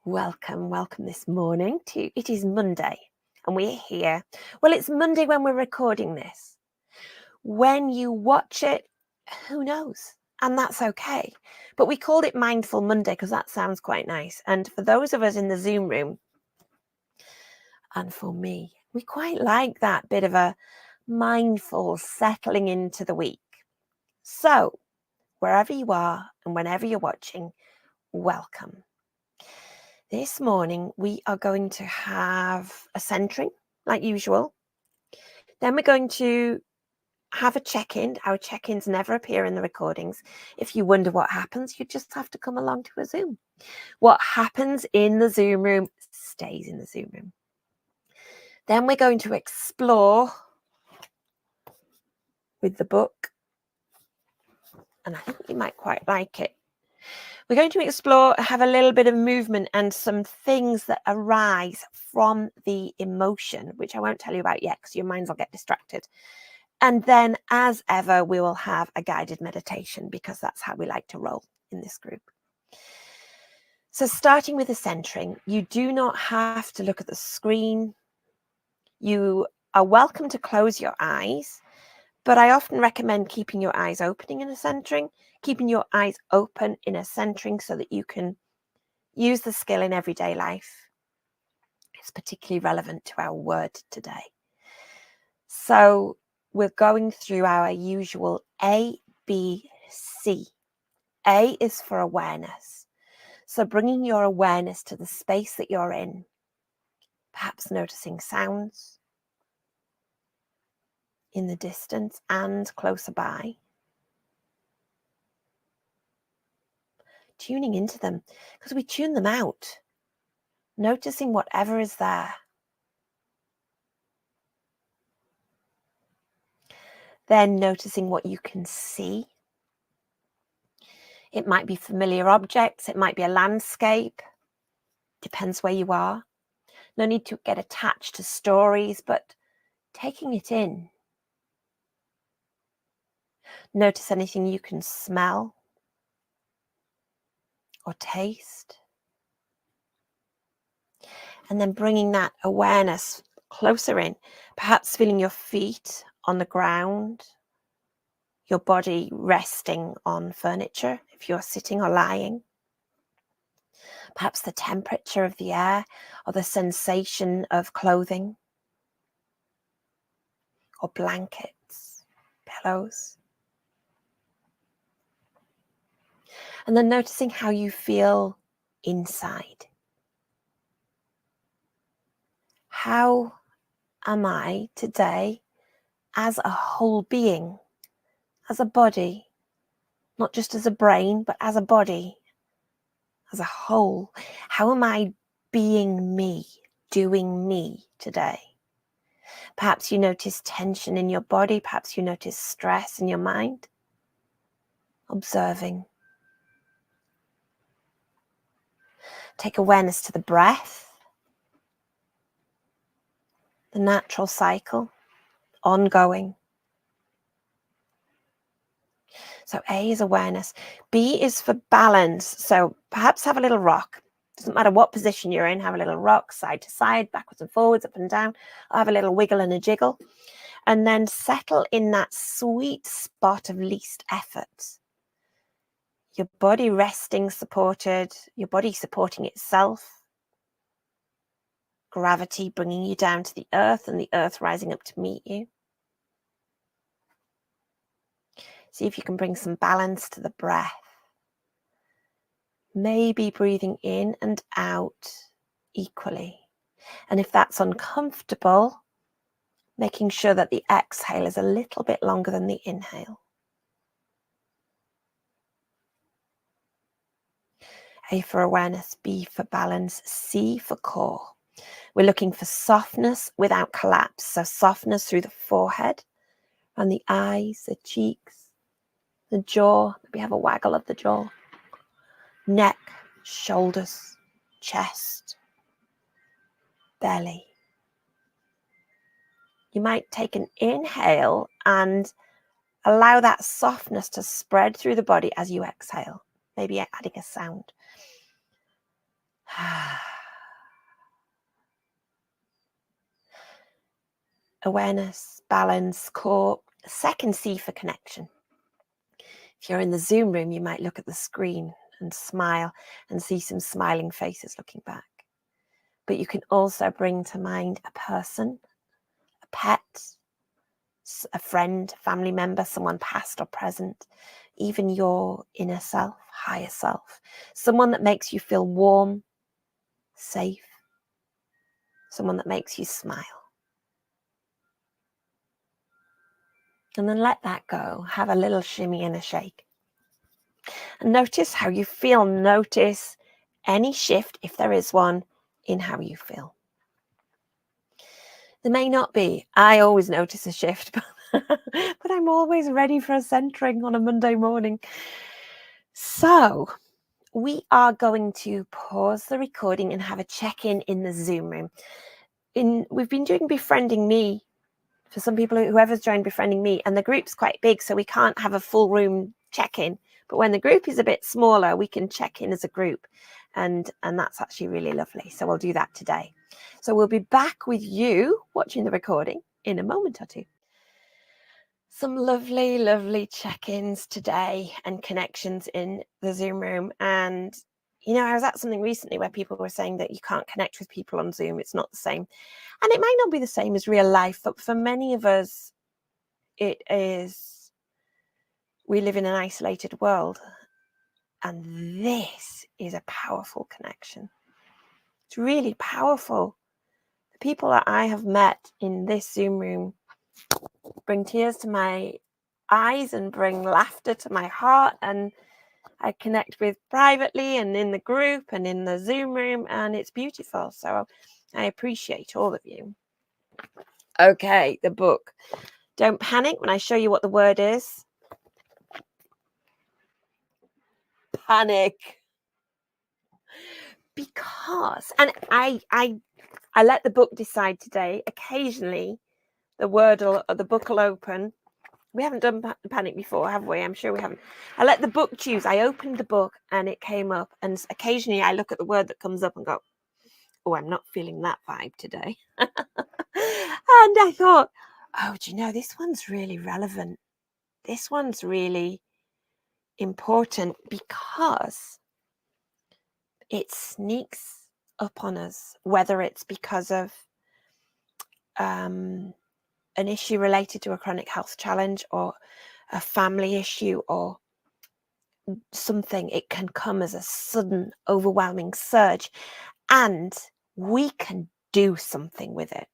Welcome this morning to It is Monday and we're here. Well, it's Monday when we're recording this. When you watch it, who knows? And that's okay. But we called it Mindful Monday because that sounds quite nice. And for those of us in the Zoom room, and for me, we quite like that bit of a mindful settling into the week. So wherever you are and whenever you're watching, welcome. This morning, we are going to have a centering, like usual. Then we're going to have a check-in. Our check-ins never appear in the recordings. If you wonder what happens, you just have to come along to a Zoom. What happens in the Zoom room stays in the Zoom room. Then we're going to explore with the book. And I think you might quite like it. We're going to explore, have a little bit of movement and some things that arise from the emotion, which I won't tell you about yet because your minds will get distracted. And then, as ever, we will have a guided meditation because that's how we like to roll in this group. So starting with the centering, you do not have to look at the screen. You are welcome to close your eyes, but I often recommend keeping your eyes opening in a centering, keeping your eyes open in a centering so that you can use the skill in everyday life. It's particularly relevant to our word today. So we're going through our usual A, B, C. A is for awareness. So bringing your awareness to the space that you're in, perhaps noticing sounds in the distance and closer by. Tuning into them, because we tune them out. Noticing whatever is there. Then noticing what you can see. It might be familiar objects. It might be a landscape. Depends where you are. No need to get attached to stories, but taking it in. Notice anything you can smell or taste. And then bringing that awareness closer in, perhaps feeling your feet on the ground, your body resting on furniture if you're sitting or lying. Perhaps the temperature of the air or the sensation of clothing or blankets, pillows. And then noticing how you feel inside. How am I today as a whole being, as a body, not just as a brain, but as a body, as a whole? How am I being me, doing me today? Perhaps you notice tension in your body, perhaps you notice stress in your mind. Observing. Take awareness to the breath, the natural cycle, ongoing. So A is awareness. B is for balance. So perhaps have a little rock. Doesn't matter what position you're in, have a little rock, side to side, backwards and forwards, up and down. I'll have a little wiggle and a jiggle. And then settle in that sweet spot of least effort. Your body resting, supported, your body supporting itself. Gravity bringing you down to the earth and the earth rising up to meet you. See if you can bring some balance to the breath. Maybe breathing in and out equally. And if that's uncomfortable, making sure that the exhale is a little bit longer than the inhale. A for awareness, B for balance, C for core. We're looking for softness without collapse. So softness through the forehead and the eyes, the cheeks, the jaw. Maybe have a waggle of the jaw. Neck, shoulders, chest, belly. You might take an inhale and allow that softness to spread through the body as you exhale, maybe adding a sound. Awareness, balance, core. Second C for connection. If you're in the Zoom room, you might look at the screen and smile and see some smiling faces looking back. But you can also bring to mind a person, a pet, a friend, family member, someone past or present, even your inner self, higher self, someone that makes you feel warm, safe, someone that makes you smile. And then let that go. Have a little shimmy and a shake. And notice how you feel. Notice any shift, if there is one, in how you feel. There may not be. I always notice a shift, but I'm always ready for a centering on a Monday morning. So we are going to pause the recording and have a check-in in the Zoom room. We've been doing Befriending Me for some people, whoever's joined Befriending Me, and the group's quite big, so we can't have a full room check-in. But when the group is a bit smaller, we can check in as a group, and that's actually really lovely. So we'll do that today. So we'll be back with you watching the recording in a moment or two. Some lovely, lovely check-ins today and connections in the Zoom room. And, you know, I was at something recently where people were saying that you can't connect with people on Zoom. It's not the same. And it might not be the same as real life, but for many of us, it is. We live in an isolated world. And this is a powerful connection. It's really powerful. The people that I have met in this Zoom room bring tears to my eyes and bring laughter to my heart, and I connect with privately and in the group and in the Zoom room, and it's beautiful. So I appreciate all of you. Okay, the book. Don't panic when I show you what the word is. Panic. Because, and I let the book decide today. Occasionally the book will open. We haven't done panic before, have we? I'm sure we haven't. I let the book choose. I opened the book and it came up, and occasionally I look at the word that comes up and go, oh, I'm not feeling that vibe today. And I thought, oh, do you know, this one's really relevant. This one's really important because it sneaks up on us, whether it's because of an issue related to a chronic health challenge or a family issue or something. It can come as a sudden, overwhelming surge, and we can do something with it.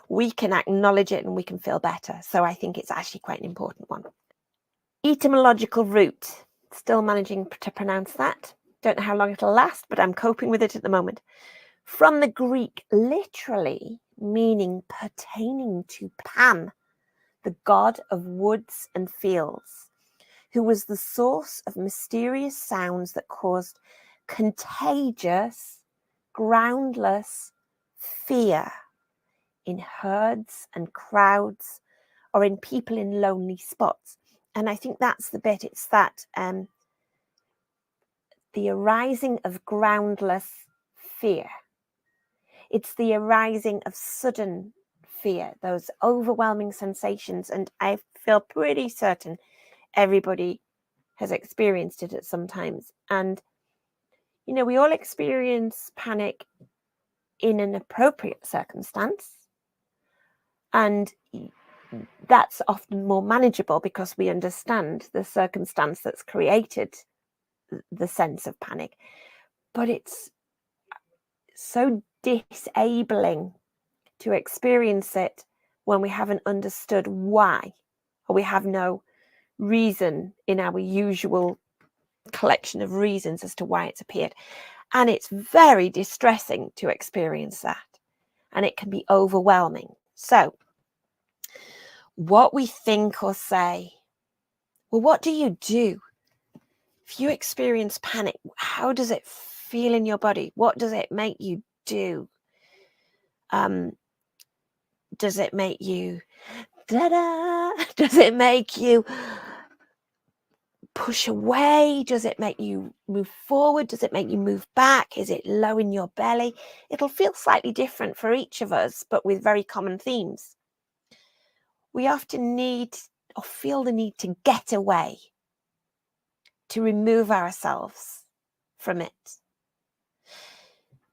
We can acknowledge it and we can feel better. So I think it's actually quite an important one. Etymological root. Still managing to pronounce that. Don't know how long it'll last, but I'm coping with it at the moment. From the Greek, literally meaning pertaining to Pan, the god of woods and fields, who was the source of mysterious sounds that caused contagious, groundless fear in herds and crowds or in people in lonely spots. And I think that's the bit. It's that the arising of groundless fear. It's the arising of sudden fear, those overwhelming sensations. And I feel pretty certain everybody has experienced it at some times. And, you know, we all experience panic in an appropriate circumstance. And that's often more manageable because we understand the circumstance that's created the sense of panic. But it's so disabling to experience it when we haven't understood why, or we have no reason in our usual collection of reasons as to why it's appeared. And it's very distressing to experience that, and it can be overwhelming. So what we think or say, well, what do you do if you experience panic? How does it feel in your body? What does it make you do? Does it make you does it make you push away? Does it make you move forward? Does it make you move back? Is it low in your belly? It'll feel slightly different for each of us, but with very common themes. We often need or feel the need to get away, to remove ourselves from it.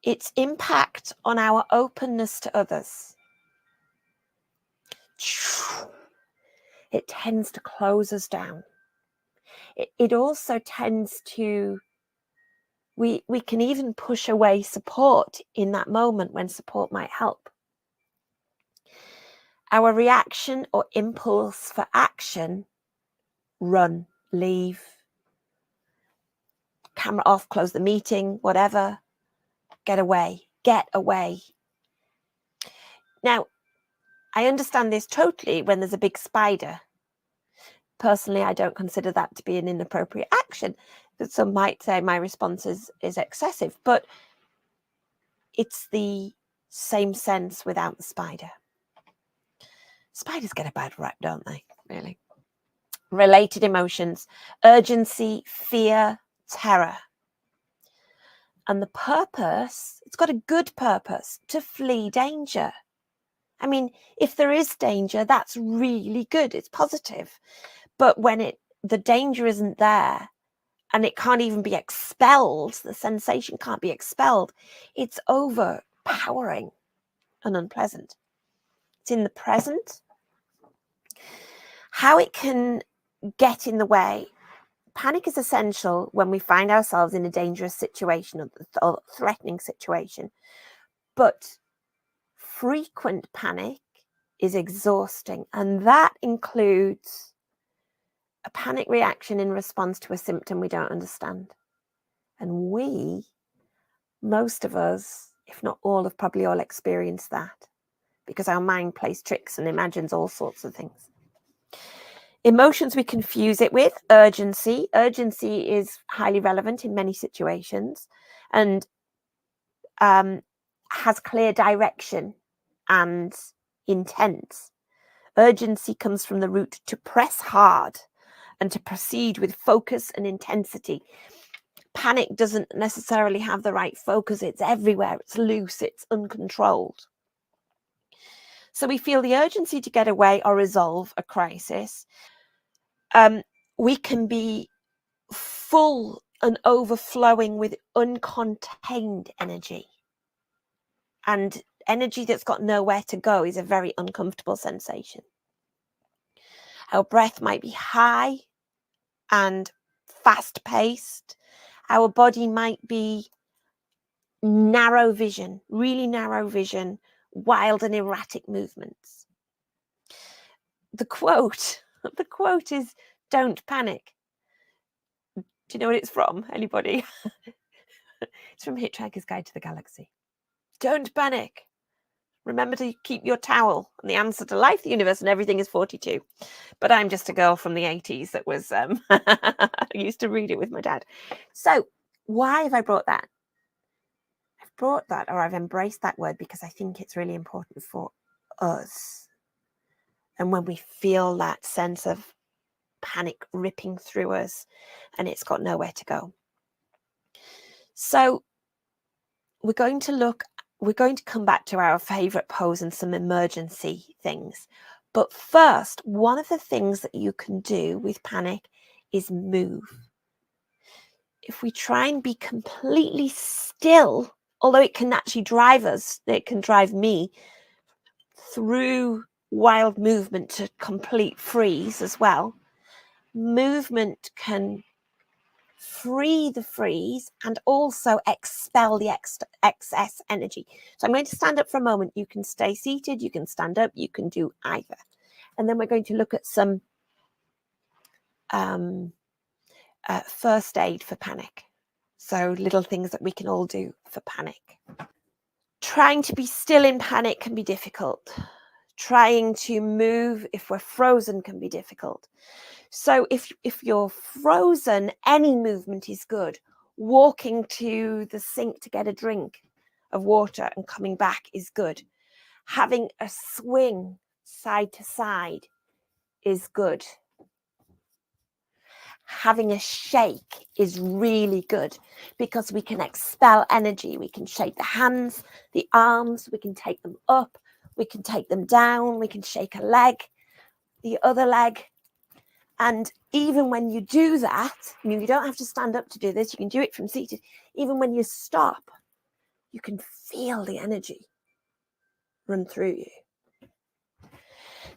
Its impact on our openness to others. It tends to close us down. It also tends to, we can even push away support in that moment when support might help. Our reaction or impulse for action, run, leave, camera off, close the meeting, whatever, get away. Now, I understand this totally when there's a big spider. Personally, I don't consider that to be an inappropriate action. But some might say my response is excessive, but it's the same sense without the spider. Spiders get a bad rap, don't they? Really. Related emotions: urgency, fear, terror. And the purpose, it's got a good purpose: to flee danger. I mean, if there is danger, that's really good. It's positive. But when the danger isn't there and it can't even be expelled, the sensation can't be expelled, it's overpowering and unpleasant. It's in the present. How it can get in the way. Panic is essential when we find ourselves in a dangerous situation or threatening situation. But frequent panic is exhausting, and that includes a panic reaction in response to a symptom we don't understand. And most of us, if not all, have probably all experienced that, because our mind plays tricks and imagines all sorts of things. Emotions we confuse it with: urgency. Urgency is highly relevant in many situations and has clear direction and intent. Urgency comes from the root to press hard and to proceed with focus and intensity. Panic doesn't necessarily have the right focus. It's everywhere. It's loose. It's uncontrolled. So we feel the urgency to get away or resolve a crisis. We can be full and overflowing with uncontained energy. And energy that's got nowhere to go is a very uncomfortable sensation. Our breath might be high and fast-paced. Our body might be narrow vision, really narrow vision, wild and erratic movements. The quote is, "Don't panic." Do you know what it's from? Anybody? It's from Hitchhiker's Guide to the Galaxy. Don't panic. Remember to keep your towel. And the answer to life, the universe, and everything is 42. But I'm just a girl from the 80s that was used to read it with my dad. So why have I brought that? I've brought that, or I've embraced that word, because I think it's really important for us. And when we feel that sense of panic ripping through us and it's got nowhere to go. So we're going to come back to our favorite pose and some emergency things. But first, one of the things that you can do with panic is move. If we try and be completely still, although it can actually drive us, it can drive me through wild movement to complete freeze as well. Movement can free the freeze and also expel the excess energy. So I'm going to stand up for a moment. You can stay seated, you can stand up, you can do either. And then we're going to look at some first aid for panic. So little things that we can all do for panic. Trying to be still in panic can be difficult. Trying to move if we're frozen can be difficult. So if you're frozen, any movement is good. Walking to the sink to get a drink of water and coming back is good. Having a swing side to side is good. having a shake is really good because we can expel energy. We can shake the hands, the arms, we can take them up, we can take them down, we can shake a leg, the other leg. And even when you do that, you don't have to stand up to do this, you can do it from seated. Even when you stop, you can feel the energy run through you.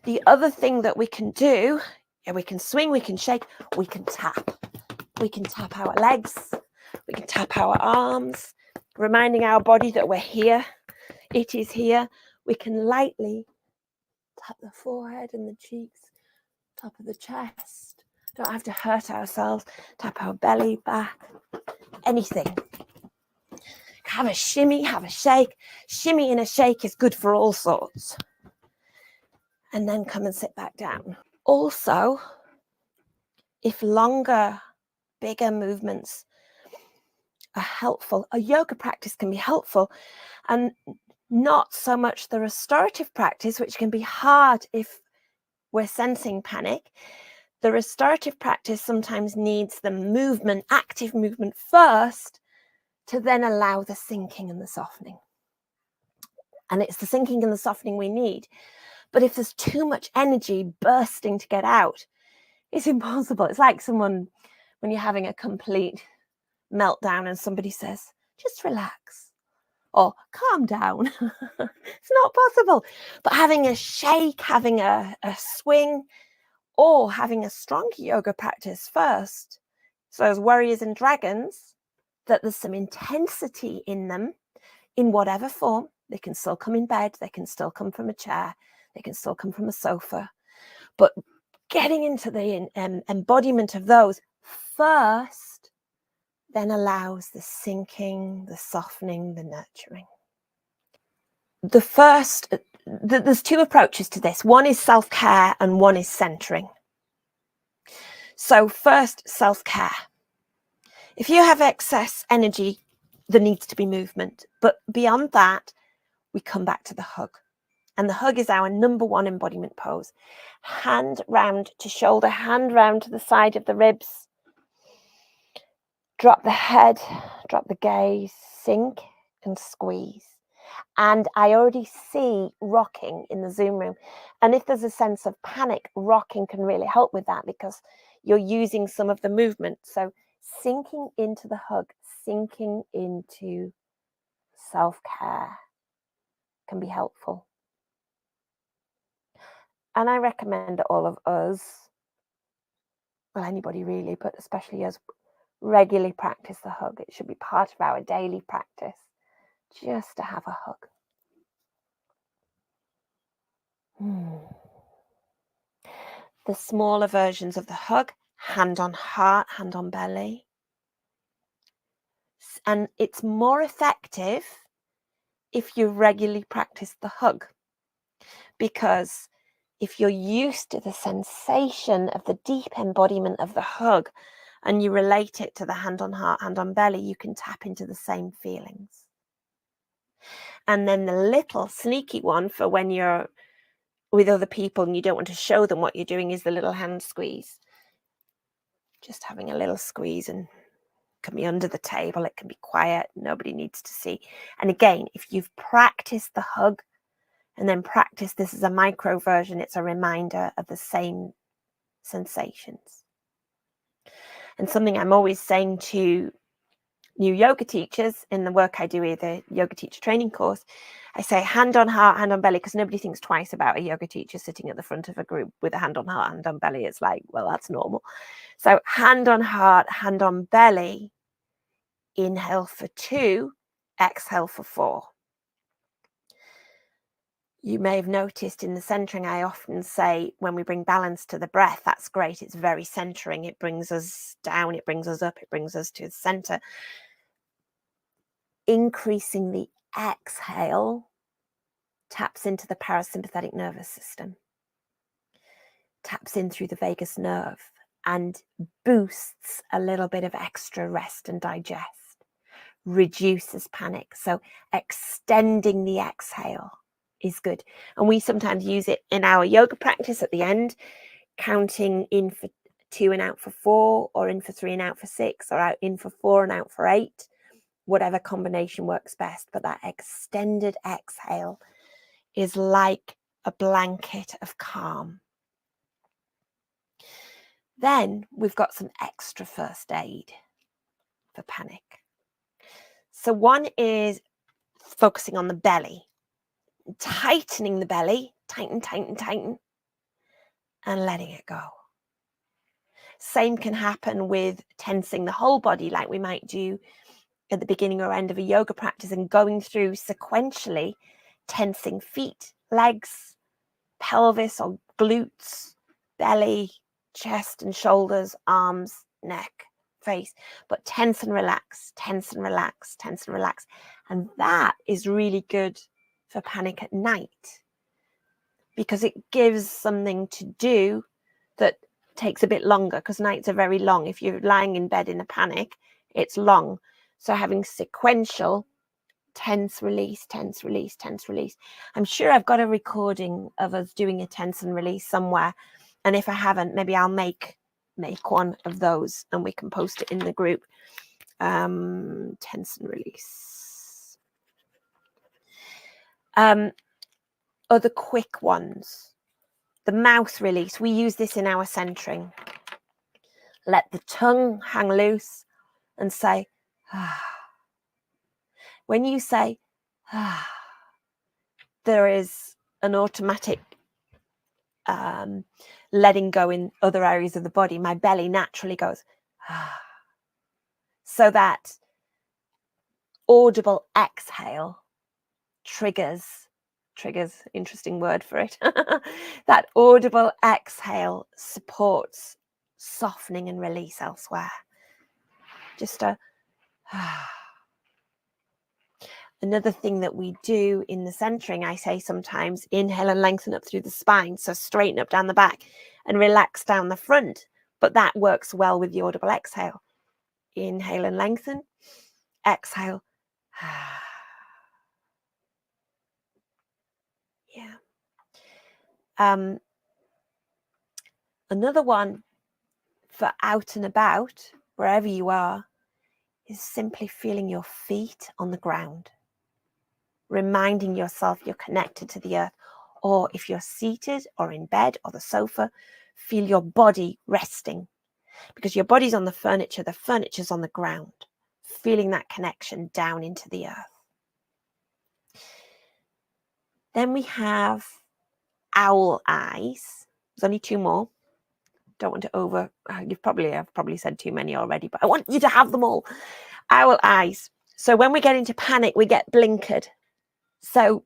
The other thing that we can do, we can swing, we can shake, we can tap. We can tap our legs, we can tap our arms, reminding our body that we're here, it is here. We can lightly tap the forehead and the cheeks, top of the chest. Don't have to hurt ourselves, tap our belly, back, anything. Have a shimmy, have a shake. Shimmy and a shake is good for all sorts. And then come and sit back down. Also, if longer, bigger movements are helpful, a yoga practice can be helpful, and not so much the restorative practice, which can be hard if we're sensing panic. The restorative practice sometimes needs the movement, active movement first, to then allow the sinking and the softening. And it's the sinking and the softening we need. But if there's too much energy bursting to get out, it's impossible. It's like someone, when you're having a complete meltdown and somebody says, just relax or calm down. It's not possible. But having a shake, having a swing, or having a strong yoga practice first, so as warriors and dragons, that there's some intensity in them in whatever form. They can still come in bed, they can still come from a chair, they can still come from a sofa, but getting into the embodiment of those first then allows the sinking, the softening, the nurturing. There's two approaches to this. One is self-care and one is centering. So first, self-care. If you have excess energy, there needs to be movement. But beyond that, we come back to the hug. And the hug is our number one embodiment pose. Hand round to shoulder, hand round to the side of the ribs. Drop the head, drop the gaze, sink and squeeze. And I already see rocking in the Zoom room. And if there's a sense of panic, rocking can really help with that because you're using some of the movement. So sinking into the hug, sinking into self-care can be helpful. And I recommend all of us, well, anybody really, but especially us, regularly practice the hug. It should be part of our daily practice, just to have a hug. The smaller versions of the hug, hand on heart, hand on belly. And it's more effective if you regularly practice the hug, because if you're used to the sensation of the deep embodiment of the hug and you relate it to the hand on heart, hand on belly, you can tap into the same feelings. And then the little sneaky one for when you're with other people and you don't want to show them what you're doing is the little hand squeeze. Just having a little squeeze, and it can be under the table, it can be quiet, nobody needs to see. And again, if you've practiced the hug and then practice this as a micro version, it's a reminder of the same sensations. And something I'm always saying to new yoga teachers in the work I do with the yoga teacher training course, I say hand on heart, hand on belly, because nobody thinks twice about a yoga teacher sitting at the front of a group with a hand on heart, hand on belly. It's like, well, that's normal. So hand on heart, hand on belly, inhale for 2, exhale for 4. You may have noticed in the centering, I often say when we bring balance to the breath, that's great. It's very centering. It brings us down, it brings us up, it brings us to the center. Increasing the exhale taps into the parasympathetic nervous system, taps in through the vagus nerve and boosts a little bit of extra rest and digest, reduces panic. So extending the exhale is good. And we sometimes use it in our yoga practice at the end, counting in for 2 and out for 4, or in for 3 and out for 6, or out in for 4 and out for 8, whatever combination works best. But that extended exhale is like a blanket of calm. Then we've got some extra first aid for panic. So one is focusing on the belly, tightening the belly, tighten, and letting it go. Same can happen with tensing the whole body, like we might do at the beginning or end of a yoga practice, and going through sequentially, tensing feet, legs, pelvis or glutes, belly, chest and shoulders, arms, neck, face, but tense and relax, tense and relax, tense and relax. And that is really good for panic at night, because it gives something to do that takes a bit longer, because nights are very long. If you're lying in bed in a panic, it's long. So having sequential tense, release, tense, release, tense, release. I'm sure I've got a recording of us doing a tense and release somewhere. And if I haven't, maybe I'll make one of those and we can post it in the group. Tense and release. Other quick ones. The mouth release. We use this in our centering. Let the tongue hang loose and say, ah. When you say, ah, there is an automatic letting go in other areas of the body. My belly naturally goes, ah. So that audible exhale triggers, interesting word for it. That audible exhale supports softening and release elsewhere. Just a Another thing that we do in the centering, I say sometimes, inhale and lengthen up through the spine. So straighten up down the back and relax down the front. But that works well with the audible exhale. Inhale and lengthen. Exhale. Yeah. Another one for out and about, wherever you are, is simply feeling your feet on the ground. Reminding yourself you're connected to the earth. Or if you're seated or in bed or the sofa, feel your body resting. Because your body's on the furniture's on the ground. Feeling that connection down into the earth. Then we have owl eyes. There's only 2 more. Don't want to I've probably said too many already, but I want you to have them all. Owl eyes. So when we get into panic, we get blinkered. So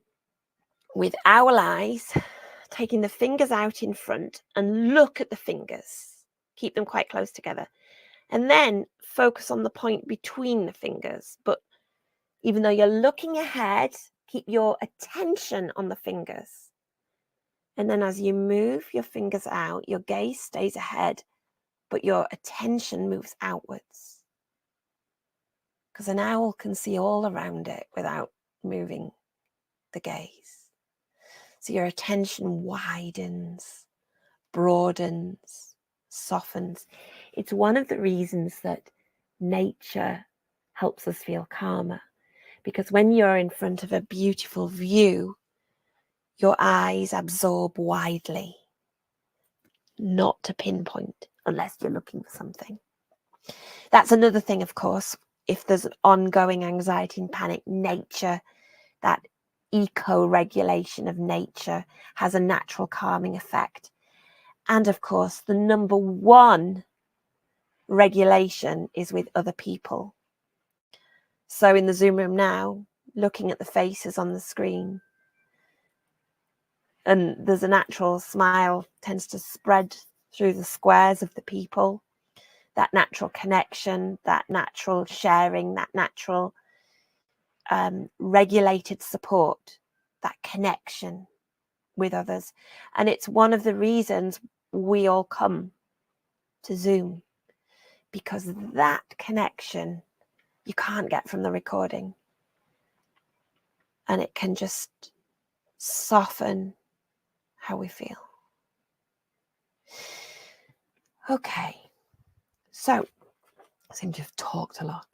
with owl eyes, taking the fingers out in front and look at the fingers. Keep them quite close together. And then focus on the point between the fingers. But even though you're looking ahead, keep your attention on the fingers. And then as you move your fingers out, your gaze stays ahead, but your attention moves outwards. Because an owl can see all around it without moving the gaze. So your attention widens, broadens, softens. It's one of the reasons that nature helps us feel calmer. Because when you're in front of a beautiful view, your eyes absorb widely, not to pinpoint unless you're looking for something. That's another thing, of course, if there's an ongoing anxiety and panic, nature, that eco-regulation of nature has a natural calming effect. And of course, the number one regulation is with other people. So in the Zoom room now, looking at the faces on the screen, and there's a natural smile tends to spread through the squares of the people. That natural connection, that natural sharing, that natural regulated support, that connection with others. And it's one of the reasons we all come to Zoom, because that connection you can't get from the recording. And it can just soften how we feel. Okay, so I seem to have talked a lot.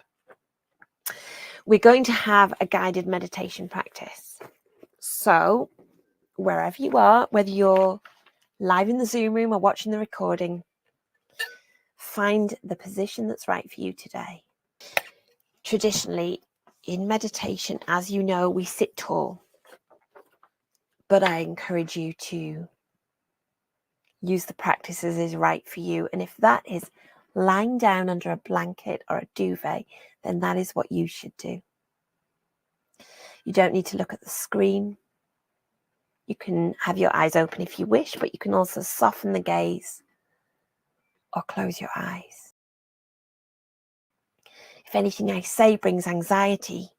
We're going to have a guided meditation practice. So wherever you are, whether you're live in the Zoom room or watching the recording, find the position that's right for you today. Traditionally, in meditation, as you know, we sit tall, but I encourage you to use the practices is right for you. And if that is lying down under a blanket or a duvet, then that is what you should do. You don't need to look at the screen. You can have your eyes open if you wish, but you can also soften the gaze or close your eyes. If anything I say brings anxiety,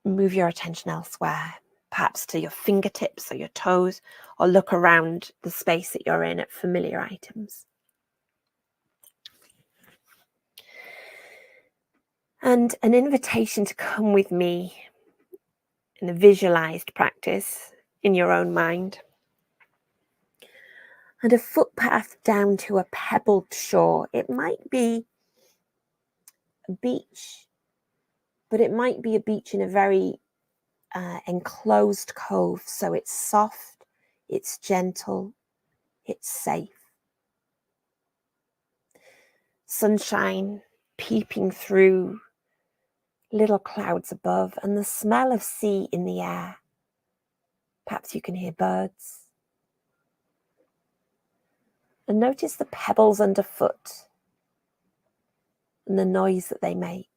move your attention elsewhere, perhaps to your fingertips or your toes, or look around the space that you're in at familiar items. And an invitation to come with me in a visualized practice in your own mind. And a footpath down to a pebbled shore. It might be a beach, but it might be a beach in a very enclosed cove. So it's soft, it's gentle, it's safe. Sunshine peeping through little clouds above and the smell of sea in the air. Perhaps you can hear birds. And notice the pebbles underfoot and the noise that they make.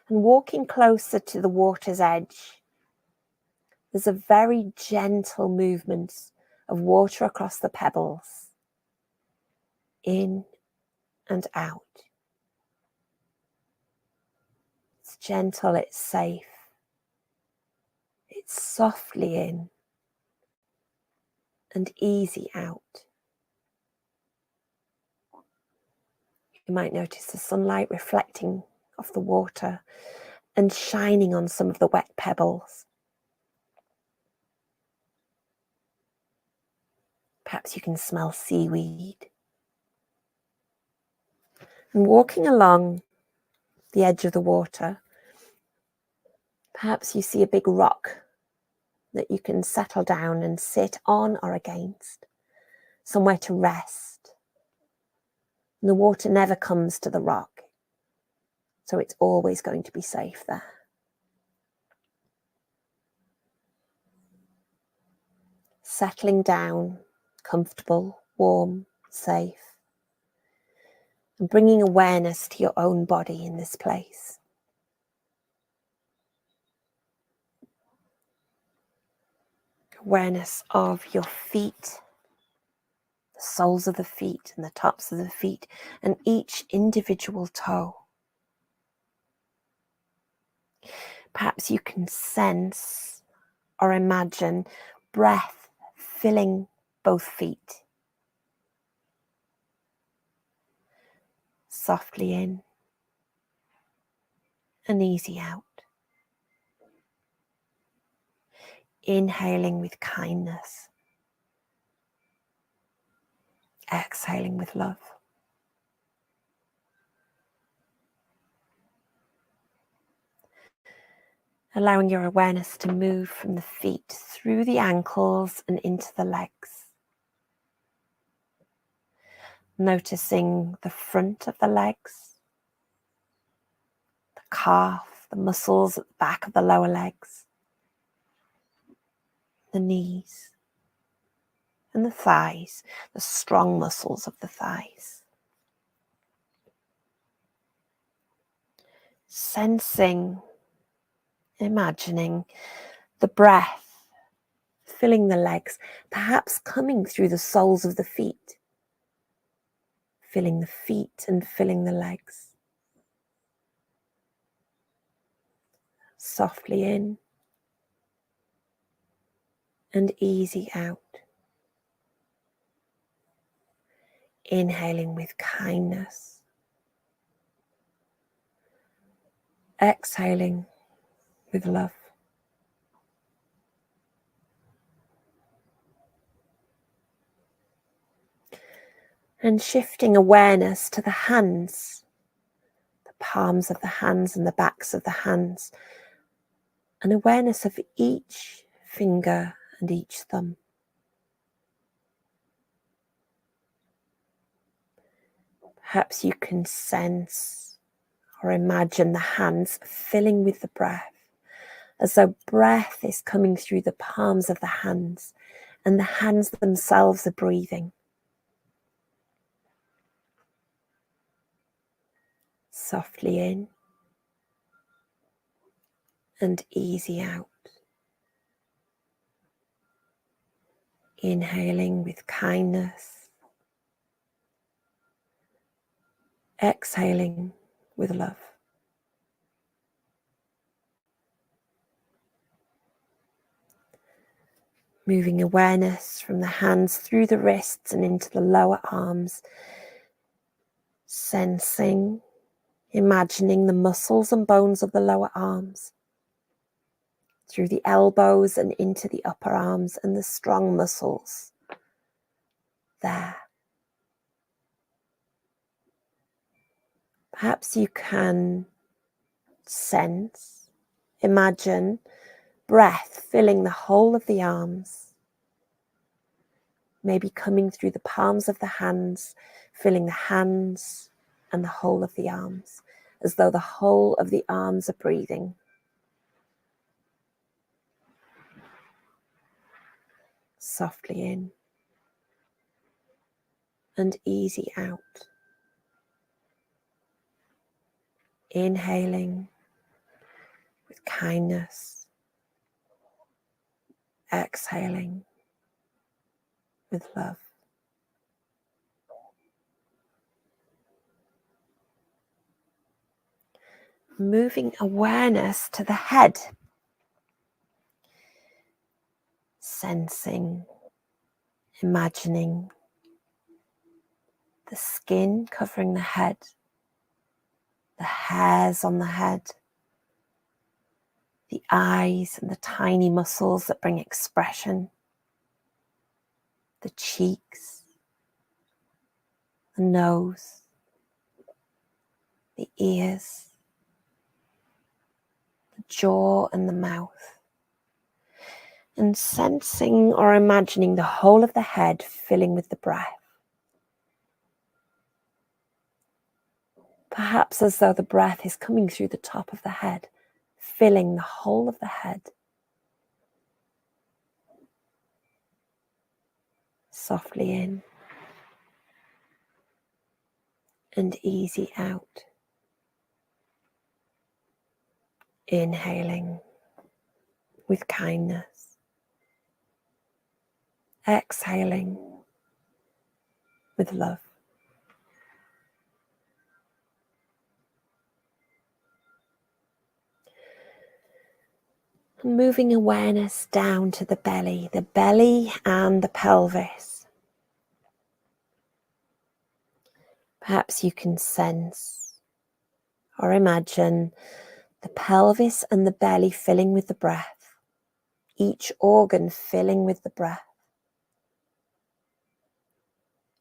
And walking closer to the water's edge, there's a very gentle movement of water across the pebbles, in and out. It's gentle, it's safe. It's softly in and easy out. You might notice the sunlight reflecting off the water and shining on some of the wet pebbles. Perhaps you can smell seaweed. And walking along the edge of the water, perhaps you see a big rock that you can settle down and sit on or against, somewhere to rest. And the water never comes to the rock, so it's always going to be safe there. Settling down, comfortable, warm, safe, and bringing awareness to your own body in this place. Awareness of your feet, the soles of the feet and the tops of the feet, and each individual toe. Perhaps you can sense or imagine breath filling both feet. Softly in and easy out. Inhaling with kindness. Exhaling with love. Allowing your awareness to move from the feet through the ankles and into the legs. Noticing the front of the legs, the calf, the muscles at the back of the lower legs, the knees, and the thighs, the strong muscles of the thighs. Sensing, imagining the breath filling the legs, perhaps coming through the soles of the feet, filling the feet and filling the legs. Softly in and easy out. Inhaling with kindness. Exhaling with love. And shifting awareness to the hands, the palms of the hands and the backs of the hands, and awareness of each finger and each thumb. Perhaps you can sense or imagine the hands filling with the breath, as though breath is coming through the palms of the hands and the hands themselves are breathing. Softly in and easy out. Inhaling with kindness. Exhaling with love. Moving awareness from the hands through the wrists and into the lower arms. Sensing, imagining the muscles and bones of the lower arms. Through the elbows and into the upper arms and the strong muscles there. Perhaps you can sense, imagine breath filling the whole of the arms, maybe coming through the palms of the hands, filling the hands and the whole of the arms, as though the whole of the arms are breathing. Softly in and easy out. Inhaling with kindness. Exhaling with love. Moving awareness to the head. Sensing, imagining the skin covering the head, the hairs on the head, the eyes and the tiny muscles that bring expression, the cheeks, the nose, the ears, the jaw and the mouth, and sensing or imagining the whole of the head filling with the breath. Perhaps as though the breath is coming through the top of the head, filling the whole of the head. Softly in and easy out. Inhaling with kindness. Exhaling with love. And moving awareness down to the belly and the pelvis. Perhaps you can sense or imagine the pelvis and the belly filling with the breath, each organ filling with the breath.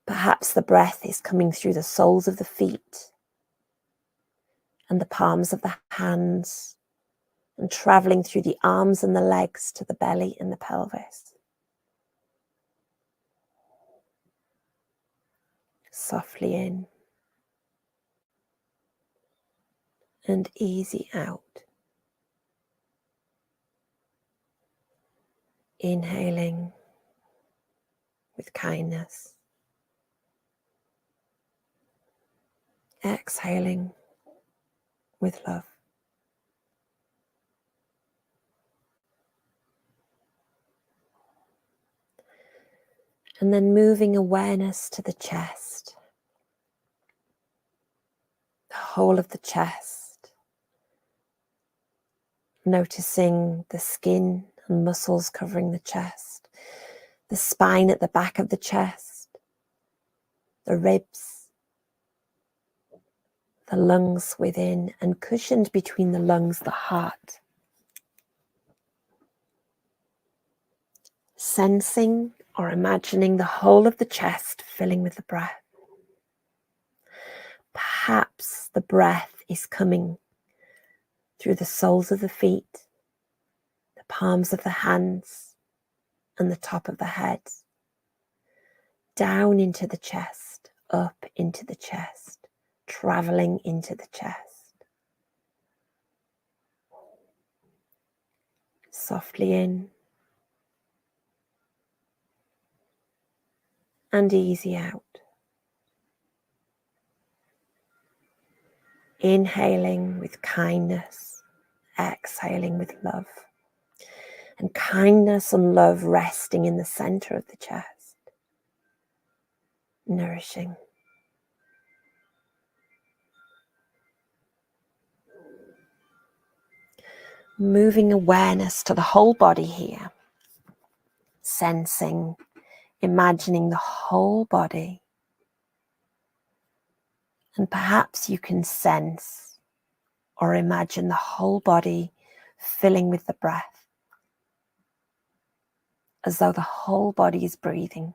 Perhaps the breath is coming through the soles of the feet and the palms of the hands and traveling through the arms and the legs to the belly and the pelvis. Softly in and easy out. Inhaling with kindness. Exhaling with love. And then moving awareness to the chest, the whole of the chest, noticing the skin and muscles covering the chest, the spine at the back of the chest, the ribs, the lungs within, and cushioned between the lungs, the heart. Sensing or imagining the whole of the chest filling with the breath. perhaps the breath is coming through the soles of the feet, the palms of the hands, and the top of the head, down into the chest, up into the chest, traveling into the chest. Softly in and easy out. Inhaling with kindness, exhaling with love. And kindness and love resting in the center of the chest, nourishing. Moving awareness to the whole body here, sensing, imagining the whole body. And perhaps you can sense or imagine the whole body filling with the breath, as though the whole body is breathing.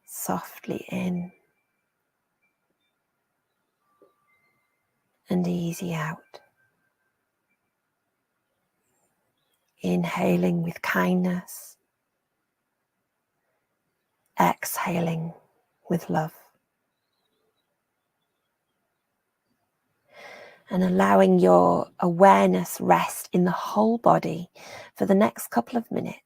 Softly in and easy out. Inhaling with kindness, exhaling with love. And allowing your awareness rest in the whole body for the next couple of minutes.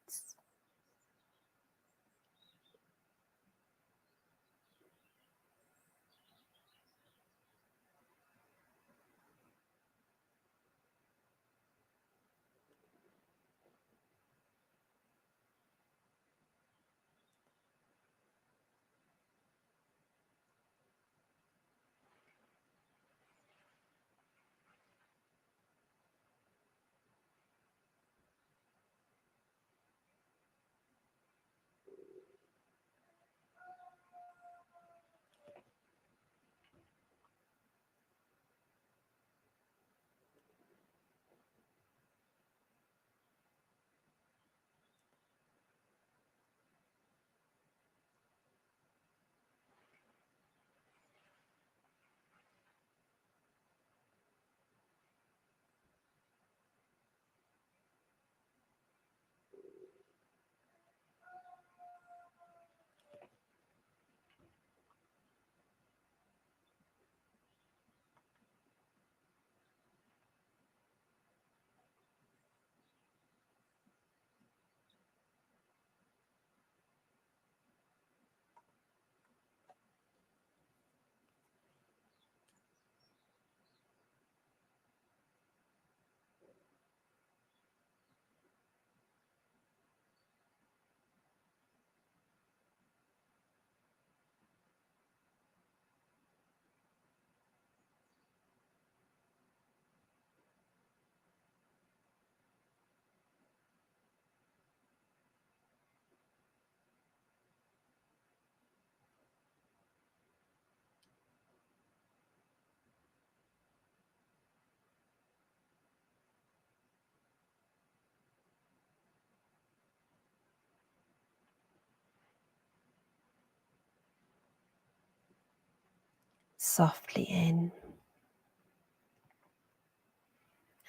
Softly in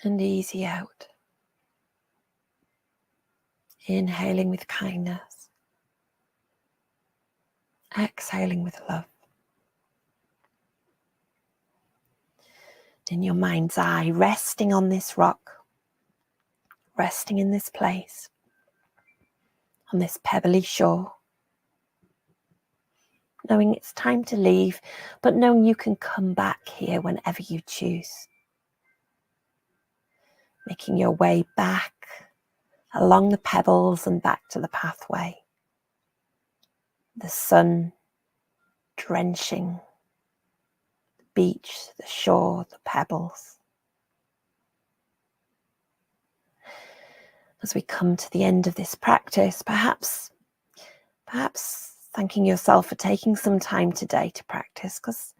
and easy out. Inhaling with kindness, exhaling with love. In your mind's eye, resting on this rock, resting in this place, on this pebbly shore. Knowing it's time to leave, but knowing you can come back here whenever you choose. Making your way back along the pebbles and back to the pathway. The sun drenching the beach, the shore, the pebbles. As we come to the end of this practice, perhaps thanking yourself for taking some time today to practice, because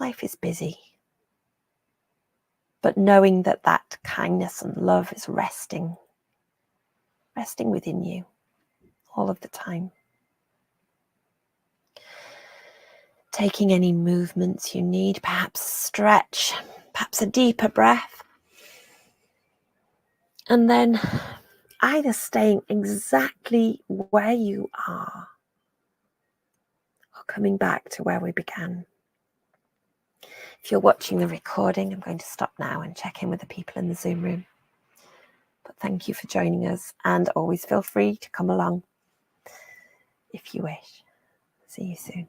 life is busy. But knowing that that kindness and love is resting within you all of the time. Taking any movements you need, perhaps stretch, perhaps a deeper breath. And then either staying exactly where you are or coming back to where we began. If you're watching the recording, I'm going to stop now and check in with the people in the Zoom room. But thank you for joining us, and always feel free to come along if you wish. See you soon.